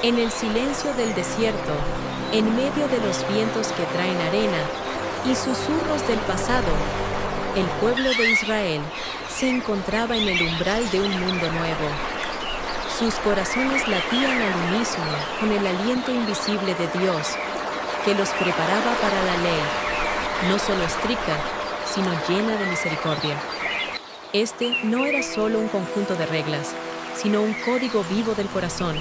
En el silencio del desierto, en medio de los vientos que traen arena y susurros del pasado, el pueblo de Israel se encontraba en el umbral de un mundo nuevo. Sus corazones latían al unísono con el aliento invisible de Dios, que los preparaba para la ley, no solo estricta, sino llena de misericordia. Este no era solo un conjunto de reglas, sino un código vivo del corazón,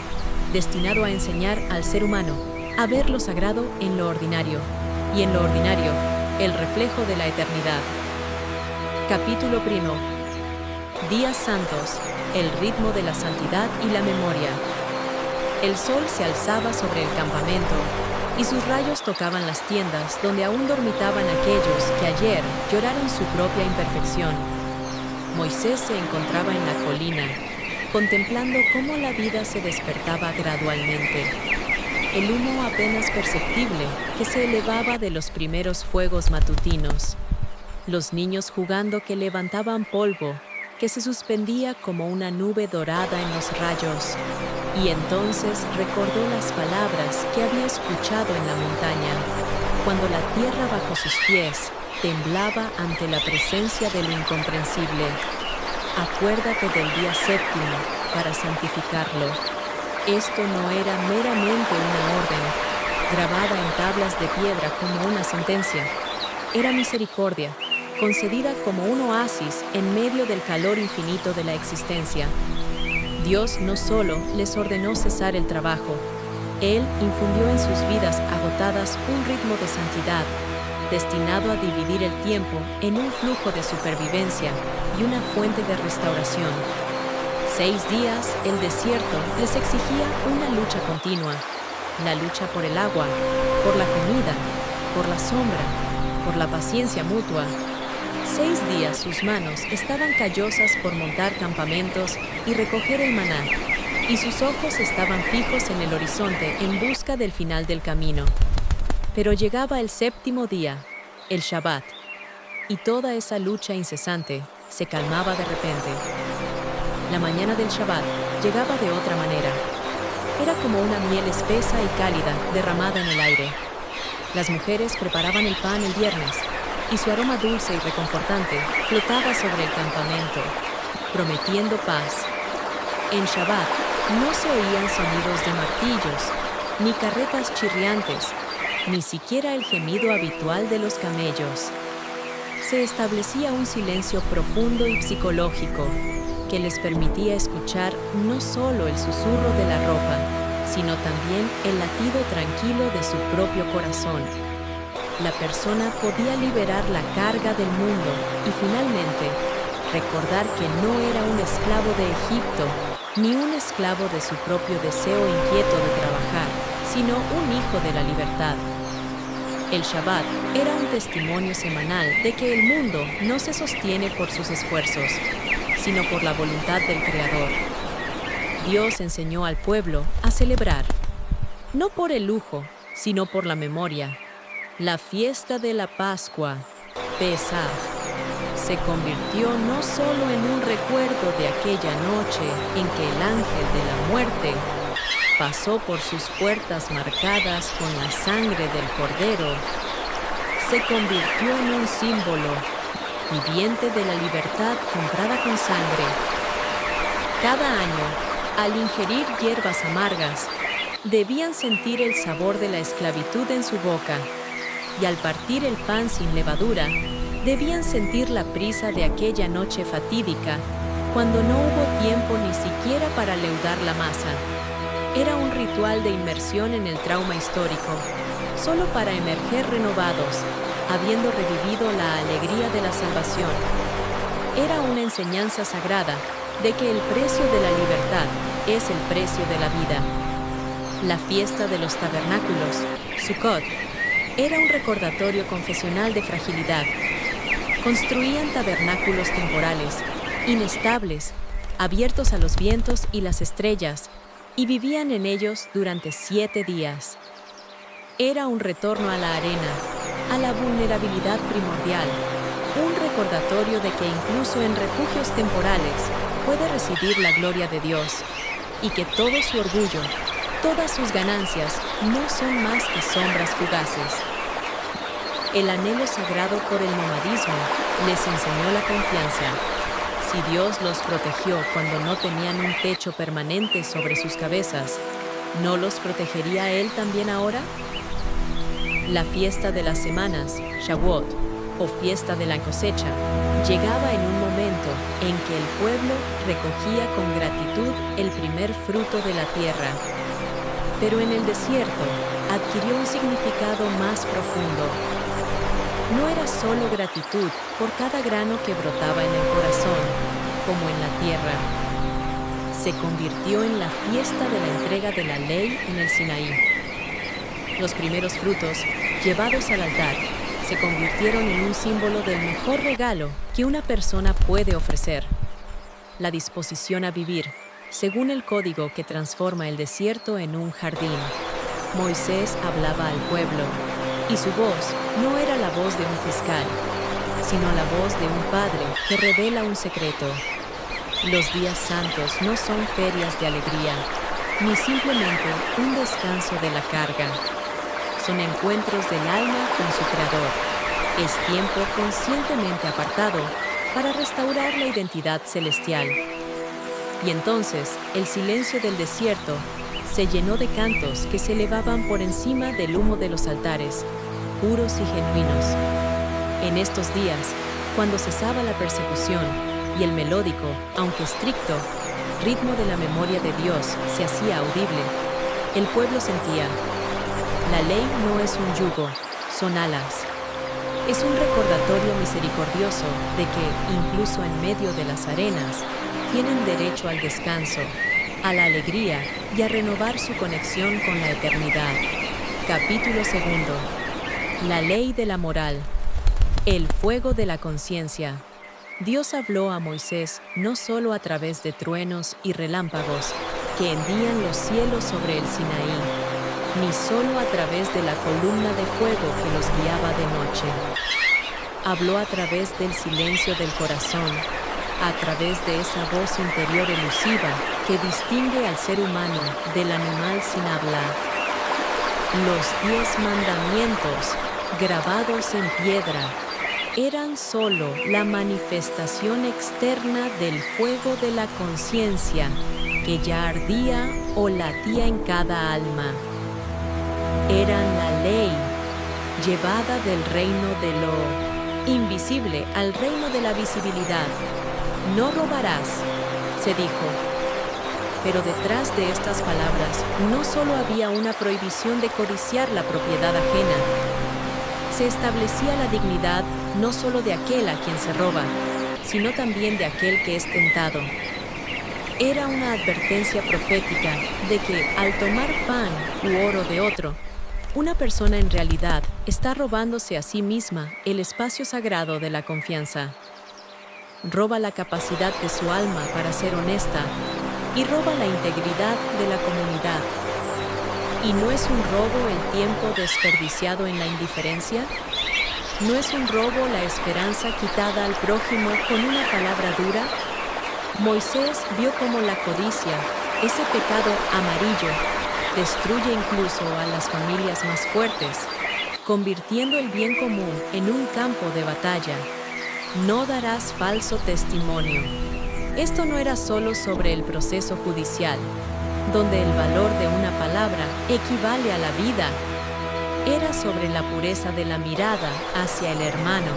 destinado a enseñar al ser humano a ver lo sagrado en lo ordinario, y en lo ordinario, el reflejo de la eternidad. Capítulo 1. Días santos, el ritmo de la santidad y la memoria. El sol se alzaba sobre el campamento, y sus rayos tocaban las tiendas donde aún dormitaban aquellos que ayer lloraron su propia imperfección. Moisés se encontraba en la colina, contemplando cómo la vida se despertaba gradualmente. El humo apenas perceptible que se elevaba de los primeros fuegos matutinos. Los niños jugando que levantaban polvo, que se suspendía como una nube dorada en los rayos. Y entonces recordó las palabras que había escuchado en la montaña, cuando la tierra bajo sus pies temblaba ante la presencia de lo incomprensible. Acuérdate del día séptimo para santificarlo. Esto no era meramente una orden, grabada en tablas de piedra como una sentencia. Era misericordia, concedida como un oasis en medio del calor infinito de la existencia. Dios no solo les ordenó cesar el trabajo, Él infundió en sus vidas agotadas un ritmo de santidad, destinado a dividir el tiempo en un flujo de supervivencia y una fuente de restauración. 6 días, el desierto les exigía una lucha continua, la lucha por el agua, por la comida, por la sombra, por la paciencia mutua. 6 días sus manos estaban callosas por montar campamentos y recoger el maná, y sus ojos estaban fijos en el horizonte en busca del final del camino. Pero llegaba el séptimo día, el Shabbat, y toda esa lucha incesante se calmaba de repente. La mañana del Shabbat llegaba de otra manera. Era como una miel espesa y cálida derramada en el aire. Las mujeres preparaban el pan el viernes, y su aroma dulce y reconfortante flotaba sobre el campamento, prometiendo paz. En Shabbat no se oían sonidos de martillos, ni carretas chirriantes, ni siquiera el gemido habitual de los camellos. Se establecía un silencio profundo y psicológico que les permitía escuchar no solo el susurro de la ropa, sino también el latido tranquilo de su propio corazón. La persona podía liberar la carga del mundo y finalmente recordar que no era un esclavo de Egipto, ni un esclavo de su propio deseo inquieto de trabajar, sino un hijo de la libertad. El Shabbat era un testimonio semanal de que el mundo no se sostiene por sus esfuerzos, sino por la voluntad del Creador. Dios enseñó al pueblo a celebrar, no por el lujo, sino por la memoria. La fiesta de la Pascua, Pesaj, se convirtió no solo en un recuerdo de aquella noche en que el ángel de la muerte pasó por sus puertas marcadas con la sangre del Cordero, se convirtió en un símbolo viviente de la libertad comprada con sangre. Cada año, al ingerir hierbas amargas, debían sentir el sabor de la esclavitud en su boca, y al partir el pan sin levadura, debían sentir la prisa de aquella noche fatídica, cuando no hubo tiempo ni siquiera para leudar la masa. Era un ritual de inmersión en el trauma histórico, solo para emerger renovados, habiendo revivido la alegría de la salvación. Era una enseñanza sagrada de que el precio de la libertad es el precio de la vida. La fiesta de los tabernáculos, Sukkot, era un recordatorio confesional de fragilidad. Construían tabernáculos temporales, inestables, abiertos a los vientos y las estrellas, y vivían en ellos durante 7 días. Era un retorno a la arena, a la vulnerabilidad primordial, un recordatorio de que incluso en refugios temporales puede residir la gloria de Dios, y que todo su orgullo, Todas sus ganancias no son más que sombras fugaces. El anhelo sagrado por el nomadismo les enseñó la confianza. Si Dios los protegió cuando no tenían un techo permanente sobre sus cabezas, ¿no los protegería Él también ahora? La fiesta de las semanas, Shavuot, o fiesta de la cosecha, llegaba en un momento en que el pueblo recogía con gratitud el primer fruto de la tierra. Pero en el desierto adquirió un significado más profundo. No era solo gratitud por cada grano que brotaba en el corazón, como en la tierra. Se convirtió en la fiesta de la entrega de la ley en el Sinaí. Los primeros frutos, llevados al altar, se convirtieron en un símbolo del mejor regalo que una persona puede ofrecer: la disposición a vivir, según el código que transforma el desierto en un jardín. Moisés hablaba al pueblo, y su voz no era la voz de un fiscal, sino la voz de un padre que revela un secreto. Los días santos no son ferias de alegría, ni simplemente un descanso de la carga. Son encuentros del alma con su Creador. Es tiempo conscientemente apartado para restaurar la identidad celestial. Y entonces, el silencio del desierto se llenó de cantos que se elevaban por encima del humo de los altares, puros y genuinos. En estos días, cuando cesaba la persecución y el melódico, aunque estricto, ritmo de la memoria de Dios se hacía audible, el pueblo sentía: la ley no es un yugo, son alas. Es un recordatorio misericordioso de que, incluso en medio de las arenas, tienen derecho al descanso, a la alegría y a renovar su conexión con la eternidad. Capítulo 2. La ley de la moral. El fuego de la conciencia. Dios habló a Moisés no solo a través de truenos y relámpagos que hendían los cielos sobre el Sinaí, ni solo a través de la columna de fuego que los guiaba de noche. Habló a través del silencio del corazón, a través de esa voz interior elusiva que distingue al ser humano del animal sin hablar. Los 10 mandamientos, grabados en piedra, eran solo la manifestación externa del fuego de la conciencia que ya ardía o latía en cada alma. Eran la ley, llevada del reino de lo invisible al reino de la visibilidad. No robarás, se dijo. Pero detrás de estas palabras no solo había una prohibición de codiciar la propiedad ajena. Se establecía la dignidad no solo de aquel a quien se roba, sino también de aquel que es tentado. Era una advertencia profética de que, al tomar pan u oro de otro, una persona en realidad está robándose a sí misma el espacio sagrado de la confianza. Roba la capacidad de su alma para ser honesta y roba la integridad de la comunidad. ¿Y no es un robo el tiempo desperdiciado en la indiferencia? ¿No es un robo la esperanza quitada al prójimo con una palabra dura? Moisés vio cómo la codicia, ese pecado amarillo, destruye incluso a las familias más fuertes, convirtiendo el bien común en un campo de batalla. No darás falso testimonio. Esto no era solo sobre el proceso judicial, donde el valor de una palabra equivale a la vida. Era sobre la pureza de la mirada hacia el hermano.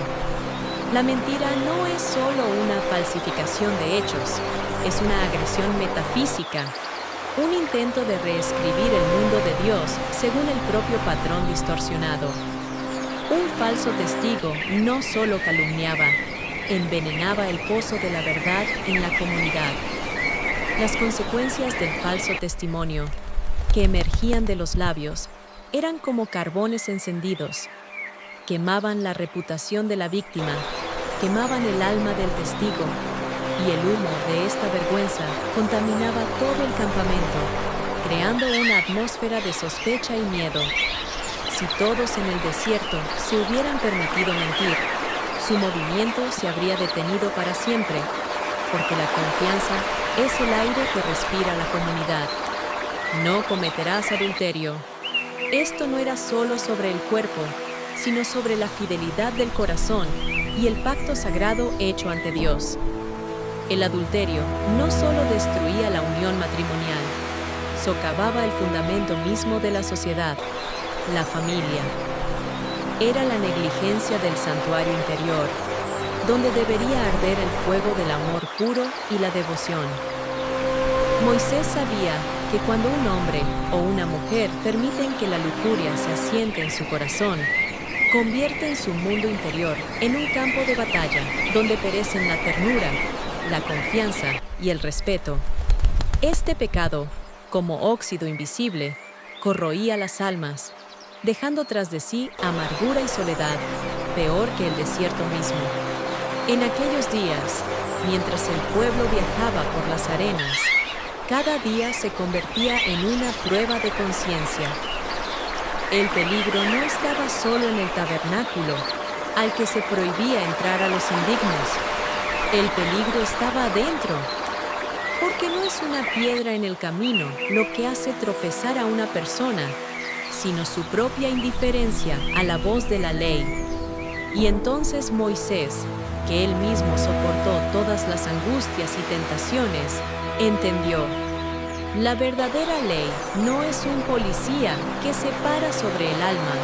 La mentira no es solo una falsificación de hechos, es una agresión metafísica, un intento de reescribir el mundo de Dios según el propio patrón distorsionado. Un falso testigo no solo calumniaba, envenenaba el pozo de la verdad en la comunidad. Las consecuencias del falso testimonio, que emergían de los labios, eran como carbones encendidos. Quemaban la reputación de la víctima, quemaban el alma del testigo, y el humo de esta vergüenza contaminaba todo el campamento, creando una atmósfera de sospecha y miedo. Si todos en el desierto se hubieran permitido mentir, su movimiento se habría detenido para siempre, porque la confianza es el aire que respira la comunidad. no cometerás adulterio. Esto no era solo sobre el cuerpo, sino sobre la fidelidad del corazón y el pacto sagrado hecho ante Dios. El adulterio no solo destruía la unión matrimonial, socavaba el fundamento mismo de la sociedad, la familia. Era la negligencia del santuario interior, donde debería arder el fuego del amor puro y la devoción. Moisés sabía que cuando un hombre o una mujer permiten que la lujuria se asiente en su corazón, convierten su mundo interior en un campo de batalla donde perecen la ternura, la confianza y el respeto. Este pecado, como óxido invisible, corroía las almas, dejando tras de sí amargura y soledad, peor que el desierto mismo. En aquellos días, mientras el pueblo viajaba por las arenas, cada día se convertía en una prueba de conciencia. El peligro no estaba solo en el tabernáculo, al que se prohibía entrar a los indignos. El peligro estaba adentro, porque no es una piedra en el camino lo que hace tropezar a una persona, sino su propia indiferencia a la voz de la ley. Y entonces Moisés, que él mismo soportó todas las angustias y tentaciones, entendió: la verdadera ley no es un policía que se para sobre el alma,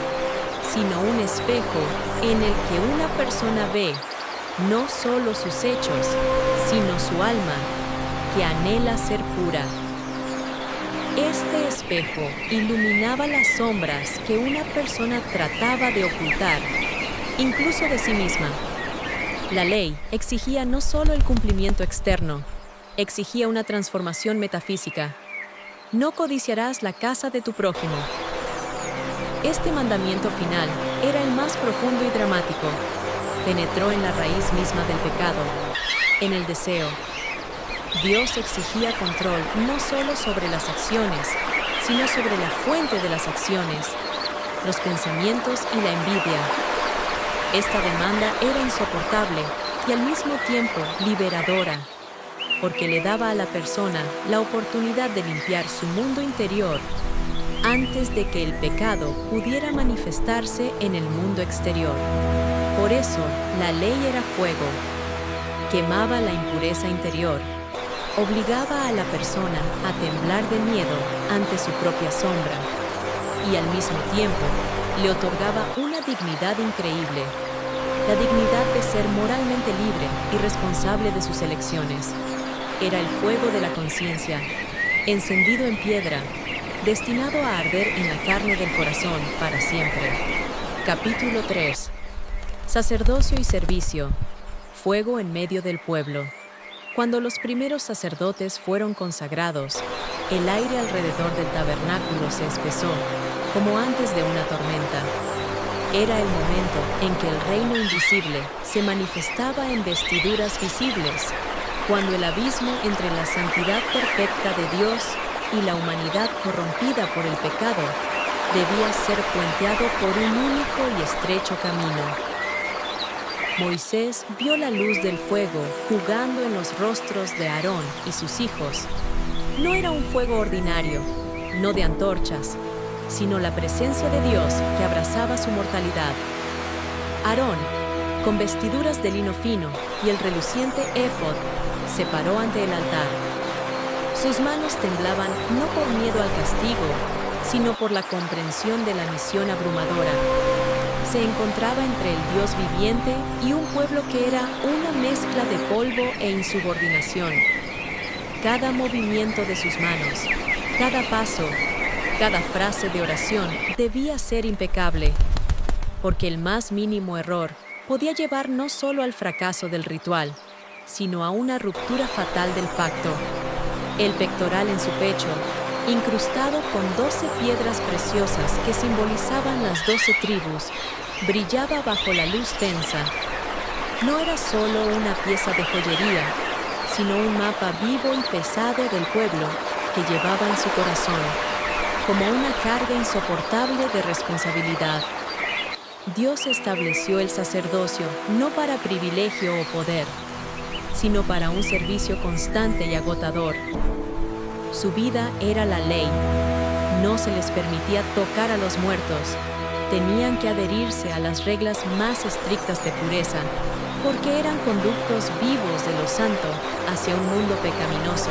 sino un espejo en el que una persona ve no solo sus hechos, sino su alma, que anhela ser pura. Este espejo iluminaba las sombras que una persona trataba de ocultar, incluso de sí misma. La ley exigía no solo el cumplimiento externo, exigía una transformación metafísica. No codiciarás la casa de tu prójimo. Este mandamiento final era el más profundo y dramático. Penetró en la raíz misma del pecado, en el deseo. Dios exigía control no solo sobre las acciones, sino sobre la fuente de las acciones, los pensamientos y la envidia. Esta demanda era insoportable y al mismo tiempo liberadora, porque le daba a la persona la oportunidad de limpiar su mundo interior antes de que el pecado pudiera manifestarse en el mundo exterior. Por eso, la ley era fuego, quemaba la impureza interior, obligaba a la persona a temblar de miedo ante su propia sombra y al mismo tiempo le otorgaba una dignidad increíble, la dignidad de ser moralmente libre y responsable de sus elecciones. Era el fuego de la conciencia, encendido en piedra, destinado a arder en la carne del corazón para siempre. Capítulo 3. Sacerdocio y servicio. Fuego en medio del pueblo. Cuando los primeros sacerdotes fueron consagrados, el aire alrededor del tabernáculo se espesó, como antes de una tormenta. Era el momento en que el reino invisible se manifestaba en vestiduras visibles, cuando el abismo entre la santidad perfecta de Dios y la humanidad corrompida por el pecado debía ser puenteado por un único y estrecho camino. Moisés vio la luz del fuego jugando en los rostros de Aarón y sus hijos. No era un fuego ordinario, no de antorchas, sino la presencia de Dios que abrazaba su mortalidad. Aarón, con vestiduras de lino fino y el reluciente éfod, se paró ante el altar. Sus manos temblaban no por miedo al castigo, sino por la comprensión de la misión abrumadora. Se encontraba entre el Dios viviente y un pueblo que era una mezcla de polvo e insubordinación. Cada movimiento de sus manos, cada paso, cada frase de oración debía ser impecable, porque el más mínimo error podía llevar no solo al fracaso del ritual, sino a una ruptura fatal del pacto. El pectoral en su pecho, incrustado con 12 piedras preciosas que simbolizaban las 12 tribus, brillaba bajo la luz tensa. No era solo una pieza de joyería, sino un mapa vivo y pesado del pueblo que llevaba en su corazón, como una carga insoportable de responsabilidad. Dios estableció el sacerdocio no para privilegio o poder, sino para un servicio constante y agotador. Su vida era la ley. No se les permitía tocar a los muertos. Tenían que adherirse a las reglas más estrictas de pureza, porque eran conductos vivos de lo santo hacia un mundo pecaminoso.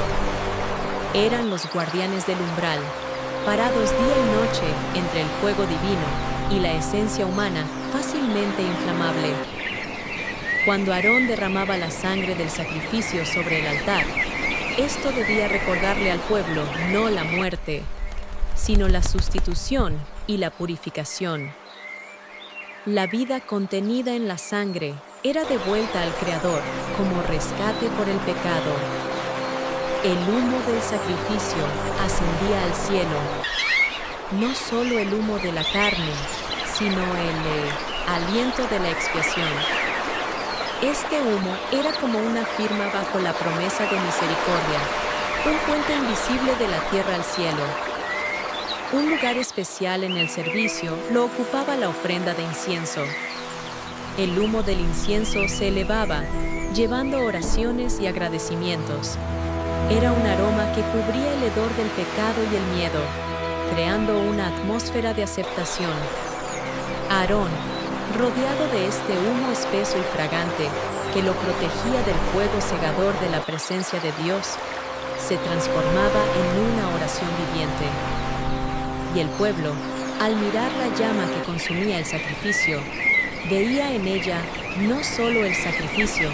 Eran los guardianes del umbral, parados día y noche entre el fuego divino y la esencia humana fácilmente inflamable. Cuando Aarón derramaba la sangre del sacrificio sobre el altar, esto debía recordarle al pueblo no la muerte, sino la sustitución y la purificación. La vida contenida en la sangre era devuelta al Creador como rescate por el pecado. El humo del sacrificio ascendía al cielo, no solo el humo de la carne, sino el aliento de la expiación. Este humo era como una firma bajo la promesa de misericordia, un puente invisible de la tierra al cielo. Un lugar especial en el servicio lo ocupaba la ofrenda de incienso. El humo del incienso se elevaba, llevando oraciones y agradecimientos. Era un aroma que cubría el hedor del pecado y el miedo, creando una atmósfera de aceptación. Aarón, rodeado de este humo espeso y fragante que lo protegía del fuego cegador de la presencia de Dios, se transformaba en una oración viviente. Y el pueblo, al mirar la llama que consumía el sacrificio, veía en ella no solo el sacrificio,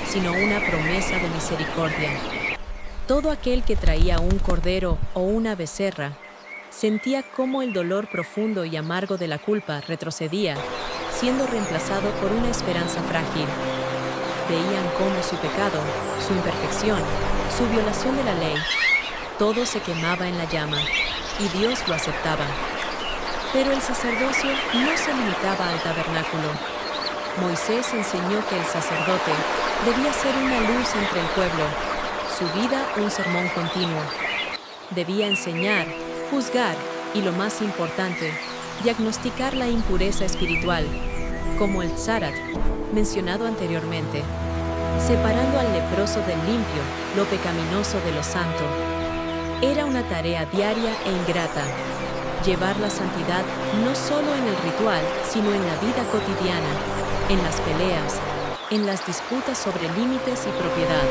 sino una promesa de misericordia. Todo aquel que traía un cordero o una becerra sentía cómo el dolor profundo y amargo de la culpa retrocedía, siendo reemplazado por una esperanza frágil. Veían cómo su pecado, su imperfección, su violación de la ley, todo se quemaba en la llama, y Dios lo aceptaba. Pero el sacerdocio no se limitaba al tabernáculo. Moisés enseñó que el sacerdote debía ser una luz entre el pueblo, su vida un sermón continuo. Debía enseñar, juzgar y, lo más importante, diagnosticar la impureza espiritual, como el tzarat, mencionado anteriormente, separando al leproso del limpio, lo pecaminoso de lo santo. Era una tarea diaria e ingrata, llevar la santidad no solo en el ritual, sino en la vida cotidiana, en las peleas, en las disputas sobre límites y propiedad.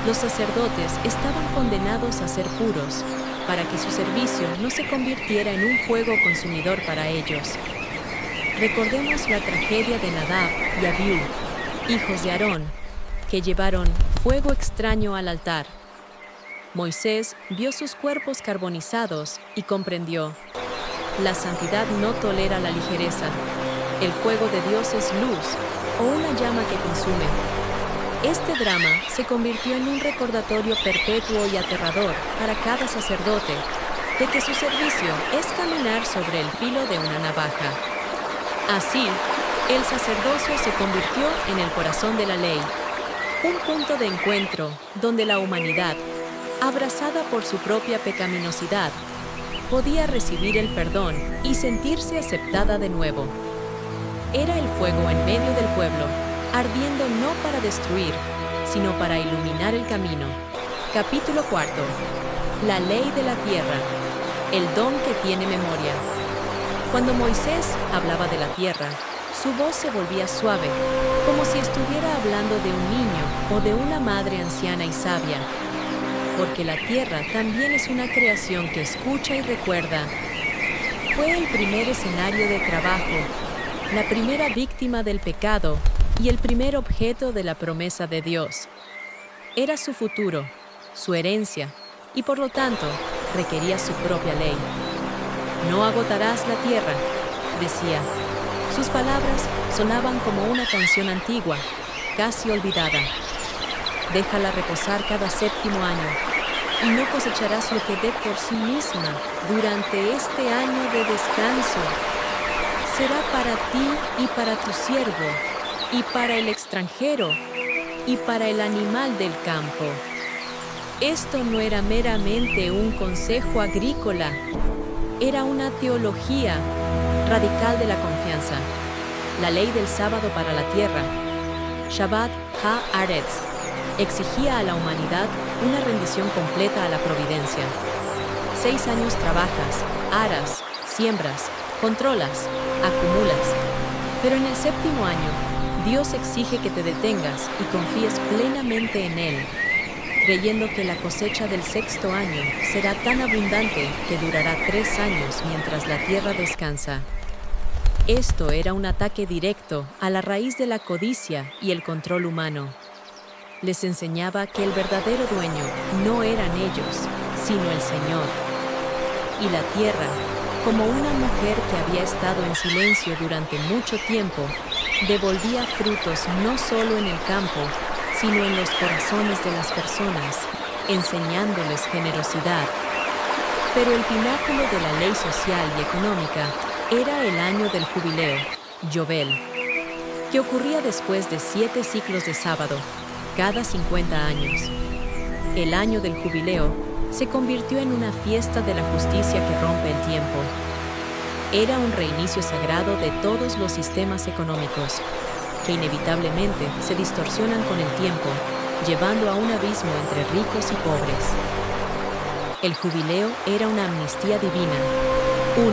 Los sacerdotes estaban condenados a ser puros, para que su servicio no se convirtiera en un fuego consumidor para ellos. Recordemos la tragedia de Nadab y Abiú, hijos de Aarón, que llevaron fuego extraño al altar. Moisés vio sus cuerpos carbonizados y comprendió: la santidad no tolera la ligereza. El fuego de Dios es luz o una llama que consume. Este drama se convirtió en un recordatorio perpetuo y aterrador para cada sacerdote de que su servicio es caminar sobre el filo de una navaja. Así, el sacerdocio se convirtió en el corazón de la ley, un punto de encuentro donde la humanidad, abrazada por su propia pecaminosidad, podía recibir el perdón y sentirse aceptada de nuevo. Era el fuego en medio del pueblo, ardiendo no para destruir, sino para iluminar el camino. Capítulo 4. La ley de la tierra, el don que tiene memoria. Cuando Moisés hablaba de la tierra, su voz se volvía suave, como si estuviera hablando de un niño o de una madre anciana y sabia. Porque la tierra también es una creación que escucha y recuerda. Fue el primer escenario de trabajo, la primera víctima del pecado y el primer objeto de la promesa de Dios. Era su futuro, su herencia, y por lo tanto requería su propia ley. No agotarás la tierra, decía. Sus palabras sonaban como una canción antigua, casi olvidada. Déjala reposar cada séptimo año, y no cosecharás lo que dé por sí misma durante este año de descanso. Será para ti y para tu siervo, y para el extranjero, y para el animal del campo. Esto no era meramente un consejo agrícola, era una teología radical de la confianza, la ley del sábado para la tierra, Shabbat ha-Aretz, exigía a la humanidad una rendición completa a la providencia. 6 años trabajas, aras, siembras, controlas, acumulas. Pero en el 7º año, Dios exige que te detengas y confíes plenamente en Él, creyendo que la cosecha del 6º año será tan abundante que durará 3 años mientras la tierra descansa. Esto era un ataque directo a la raíz de la codicia y el control humano. Les enseñaba que el verdadero dueño no eran ellos, sino el Señor. Y la tierra, como una mujer que había estado en silencio durante mucho tiempo, devolvía frutos no solo en el campo, sino en los corazones de las personas, enseñándoles generosidad. Pero el pináculo de la ley social y económica era el año del jubileo, Yobel, que ocurría después de 7 ciclos de sábado, cada 50 años. El año del jubileo se convirtió en una fiesta de la justicia que rompe el tiempo. Era un reinicio sagrado de todos los sistemas económicos, que inevitablemente se distorsionan con el tiempo, llevando a un abismo entre ricos y pobres. El jubileo era una amnistía divina. 1.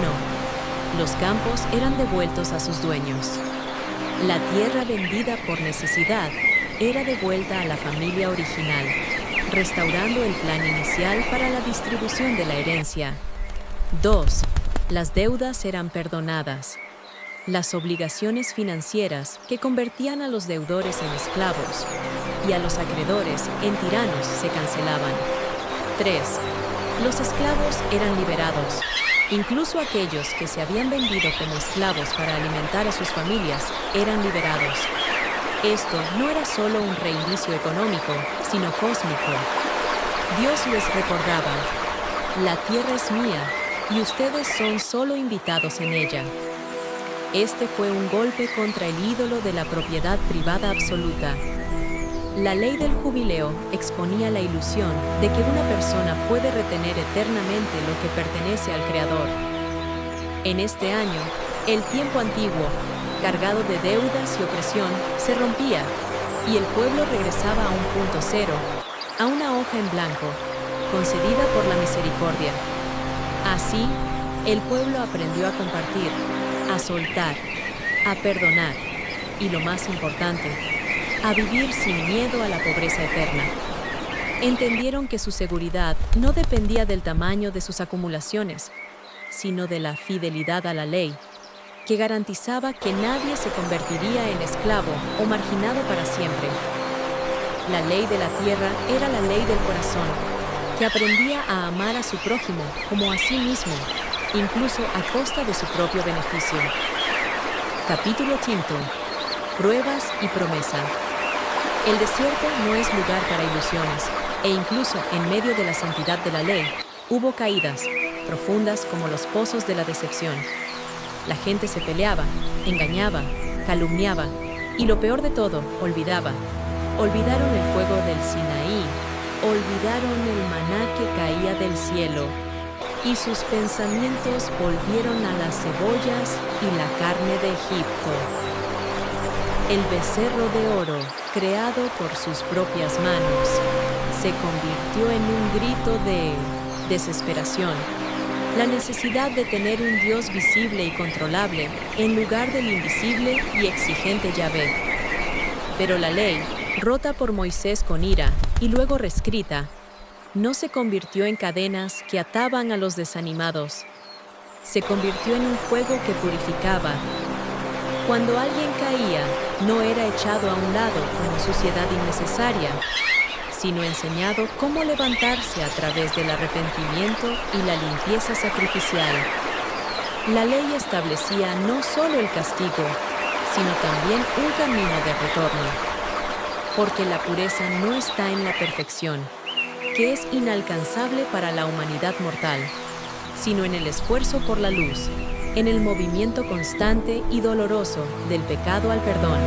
Los campos eran devueltos a sus dueños. La tierra vendida por necesidad era devuelta a la familia original, restaurando el plan inicial para la distribución de la herencia. 2. Las deudas eran perdonadas. Las obligaciones financieras que convertían a los deudores en esclavos y a los acreedores en tiranos se cancelaban. 3. Los esclavos eran liberados. Incluso aquellos que se habían vendido como esclavos para alimentar a sus familias eran liberados. Esto no era solo un reinicio económico, sino cósmico. Dios les recordaba: la tierra es mía y ustedes son solo invitados en ella. Este fue un golpe contra el ídolo de la propiedad privada absoluta. La ley del jubileo exponía la ilusión de que una persona puede retener eternamente lo que pertenece al Creador. En este año, el tiempo antiguo, cargado de deudas y opresión, se rompía y el pueblo regresaba a un punto cero, a una hoja en blanco, concedida por la misericordia. Así, el pueblo aprendió a compartir, a soltar, a perdonar y, lo más importante, a vivir sin miedo a la pobreza eterna. Entendieron que su seguridad no dependía del tamaño de sus acumulaciones, sino de la fidelidad a la ley, que garantizaba que nadie se convertiría en esclavo o marginado para siempre. La ley de la tierra era la ley del corazón, que aprendía a amar a su prójimo como a sí mismo, incluso a costa de su propio beneficio. Capítulo 5. Pruebas y promesa. El desierto no es lugar para ilusiones, e incluso en medio de la santidad de la ley, hubo caídas, profundas como los pozos de la decepción. La gente se peleaba, engañaba, calumniaba, y lo peor de todo, olvidaba. Olvidaron el fuego del Sinaí, olvidaron el maná que caía del cielo, y sus pensamientos volvieron a las cebollas y la carne de Egipto. El becerro de oro, creado por sus propias manos, se convirtió en un grito de desesperación. La necesidad de tener un Dios visible y controlable en lugar del invisible y exigente Yahvé. Pero la ley, rota por Moisés con ira y luego reescrita, no se convirtió en cadenas que ataban a los desanimados. Se convirtió en un fuego que purificaba. Cuando alguien caía, no era echado a un lado como suciedad innecesaria, sino enseñado cómo levantarse a través del arrepentimiento y la limpieza sacrificial. La ley establecía no solo el castigo, sino también un camino de retorno. Porque la pureza no está en la perfección, que es inalcanzable para la humanidad mortal, sino en el esfuerzo por la luz, en el movimiento constante y doloroso del pecado al perdón.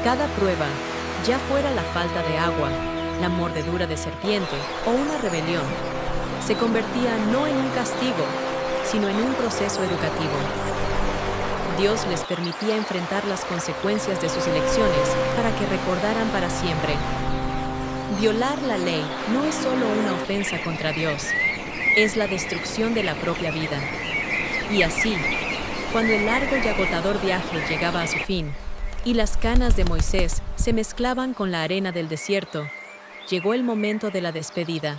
Cada prueba, ya fuera la falta de agua, la mordedura de serpiente o una rebelión, se convertía no en un castigo, sino en un proceso educativo. Dios les permitía enfrentar las consecuencias de sus elecciones para que recordaran para siempre: Violar la ley no es solo una ofensa contra Dios, es la destrucción de la propia vida. Y así, cuando el largo y agotador viaje llegaba a su fin, y las canas de Moisés se mezclaban con la arena del desierto, llegó el momento de la despedida.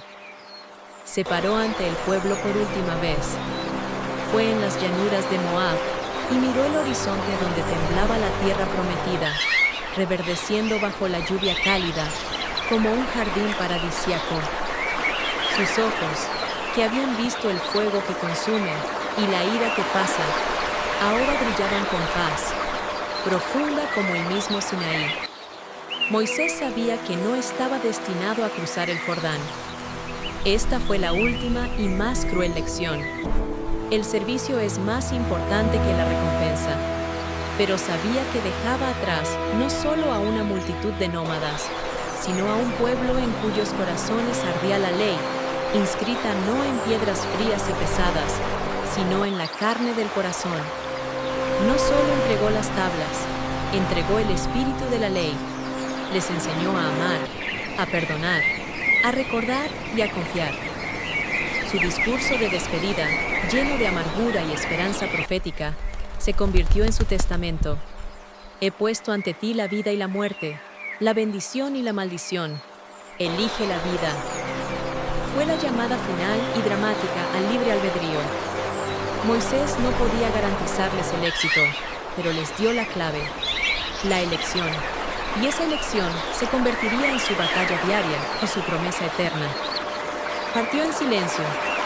Se paró ante el pueblo por última vez. Fue en las llanuras de Moab y miró el horizonte donde temblaba la tierra prometida, reverdeciendo bajo la lluvia cálida, como un jardín paradisíaco. Sus ojos, que habían visto el fuego que consume y la ira que pasa, ahora brillaban con paz, profunda como el mismo Sinaí. Moisés sabía que no estaba destinado a cruzar el Jordán. Esta fue la última y más cruel lección. El servicio es más importante que la recompensa, pero sabía que dejaba atrás no solo a una multitud de nómadas, sino a un pueblo en cuyos corazones ardía la ley, inscrita no en piedras frías y pesadas, sino en la carne del corazón. No solo entregó las tablas, entregó el espíritu de la ley. Les enseñó a amar, a perdonar, a recordar y a confiar. Su discurso de despedida, lleno de amargura y esperanza profética, se convirtió en su testamento. He puesto ante ti la vida y la muerte, la bendición y la maldición. Elige la vida. Fue la llamada final y dramática al libre albedrío. Moisés no podía garantizarles el éxito, pero les dio la clave, la elección. Y esa elección se convertiría en su batalla diaria y su promesa eterna. Partió en silencio,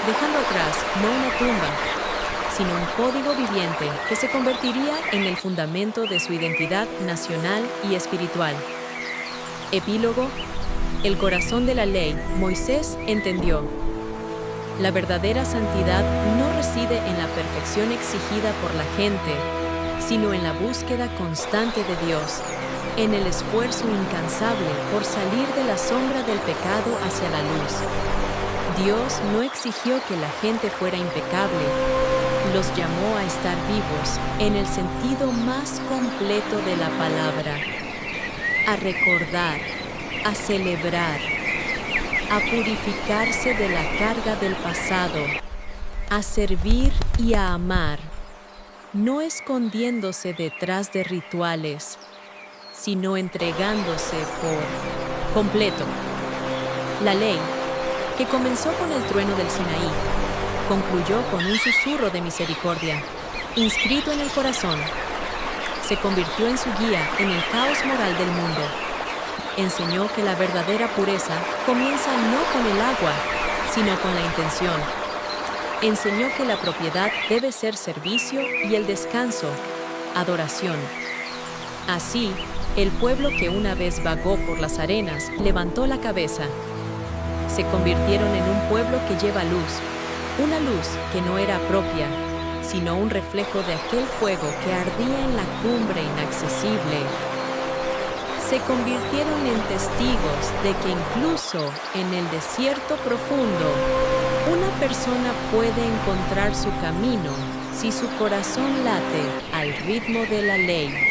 dejando atrás no una tumba, sino un código viviente que se convertiría en el fundamento de su identidad nacional y espiritual. Epílogo. El corazón de la ley, Moisés entendió. La verdadera santidad no reside en la perfección exigida por la gente, sino en la búsqueda constante de Dios, en el esfuerzo incansable por salir de la sombra del pecado hacia la luz. Dios no exigió que la gente fuera impecable, los llamó a estar vivos en el sentido más completo de la palabra, a recordar, a celebrar, a purificarse de la carga del pasado, a servir y a amar, no escondiéndose detrás de rituales, sino entregándose por completo. La ley, que comenzó con el trueno del Sinaí, concluyó con un susurro de misericordia, inscrito en el corazón. Se convirtió en su guía en el caos moral del mundo. Enseñó que la verdadera pureza comienza no con el agua, sino con la intención. Enseñó que la propiedad debe ser servicio y el descanso, adoración. Así, el pueblo que una vez vagó por las arenas levantó la cabeza. Se convirtieron en un pueblo que lleva luz, una luz que no era propia, sino un reflejo de aquel fuego que ardía en la cumbre inaccesible. Se convirtieron en testigos de que incluso en el desierto profundo, una persona puede encontrar su camino si su corazón late al ritmo de la ley.